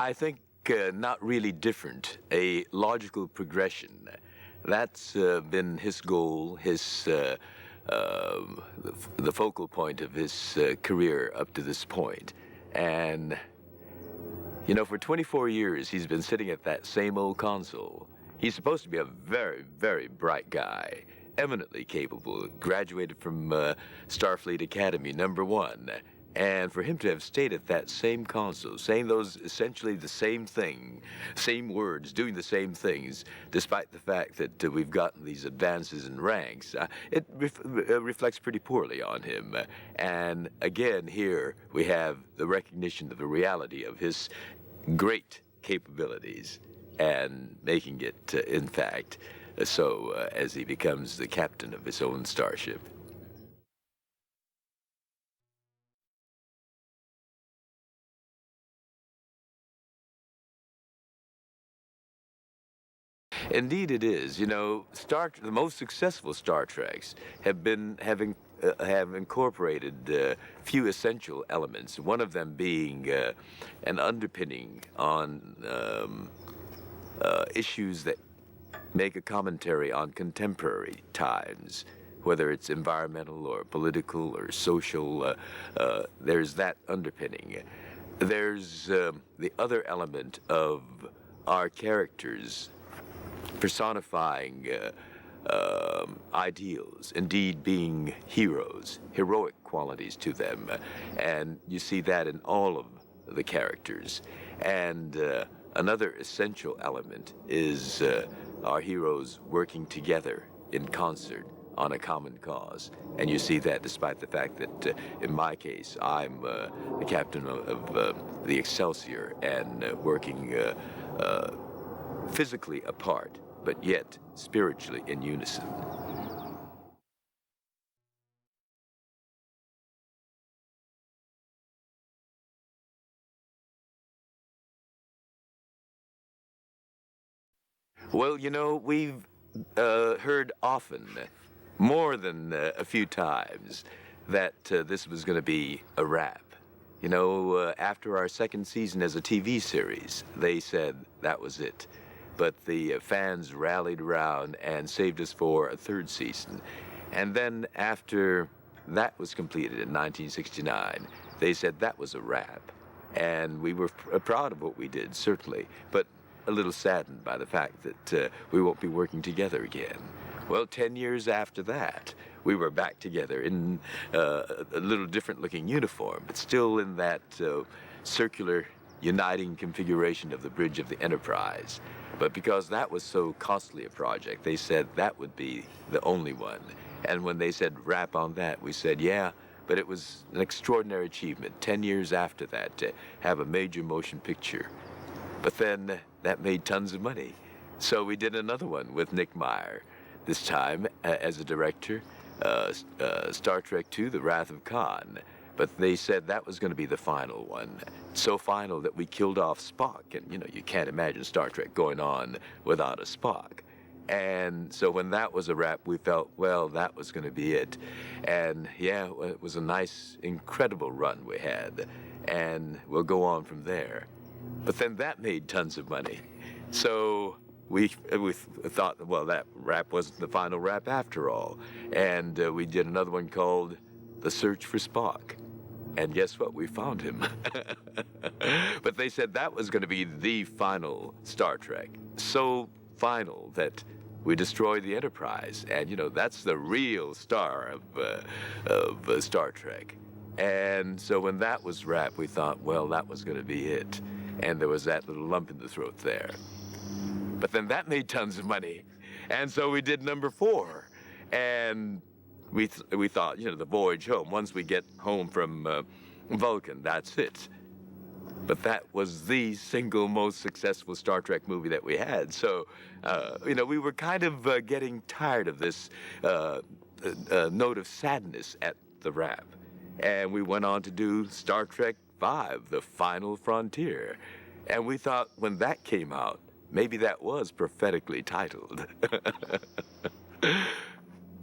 I think not really different, a logical progression. That's been his goal, the focal point of his career up to this point. And, you know, for 24 years, he's been sitting at that same old console. He's supposed to be a very, very bright guy, eminently capable, graduated from Starfleet Academy #1. And for him to have stayed at that same console, saying those essentially the same thing, same words, doing the same things, despite the fact that we've gotten these advances in ranks, it reflects pretty poorly on him. And again, here we have the recognition of the reality of his great capabilities and making it, in fact, so as he becomes the captain of his own starship. Indeed, it is. You know, the most successful Star Treks have incorporated few essential elements. One of them being an underpinning on issues that make a commentary on contemporary times, whether it's environmental or political or social. There's that underpinning. There's the other element of our characters personifying ideals, indeed being heroes, heroic qualities to them. And you see that in all of the characters. And another essential element is our heroes working together in concert on a common cause. And you see that despite the fact that, in my case, I'm the captain of the Excelsior and working physically apart, but yet spiritually in unison. Well, you know, we've heard often, more than a few times, that this was going to be a wrap. You know, after our second season as a TV series, they said that was it. But the fans rallied around and saved us for a third season. And then after that was completed in 1969, they said that was a wrap. And we were proud of what we did, certainly, but a little saddened by the fact that we won't be working together again. Well, 10 years after that, we were back together in a little different looking uniform, but still in that circular uniting configuration of the bridge of the Enterprise. But because that was so costly a project, they said that would be the only one. And when they said wrap on that, we said, yeah, but it was an extraordinary achievement 10 years after that to have a major motion picture. But then that made tons of money. So we did another one with Nick Meyer, this time as a director, Star Trek II, The Wrath of Khan. But they said that was going to be the final one. So final that we killed off Spock. And, you know, you can't imagine Star Trek going on without a Spock. And so when that was a wrap, we felt, well, that was going to be it. And, yeah, it was a nice, incredible run we had. And we'll go on from there. But then that made tons of money. So we thought, well, that wrap wasn't the final wrap after all. And we did another one called The Search for Spock. And guess what? We found him. But they said that was going to be the final Star Trek. So final that we destroyed the Enterprise. And, you know, that's the real star of Star Trek. And so when that was wrapped, we thought, well, that was going to be it. And there was that little lump in the throat there. But then that made tons of money. And so we did #4. And we thought, you know, the voyage home, once we get home from Vulcan, that's it. But that was the single most successful Star Trek movie that we had. So, you know, we were kind of getting tired of this note of sadness at the wrap. And we went on to do Star Trek V, The Final Frontier. And we thought when that came out, maybe that was prophetically titled.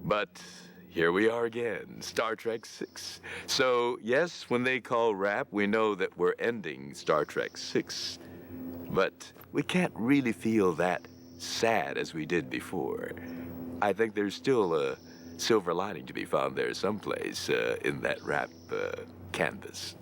But here we are again, Star Trek VI. So, yes, when they call wrap, we know that we're ending Star Trek VI. But we can't really feel that sad as we did before. I think there's still a silver lining to be found there someplace in that rap canvas.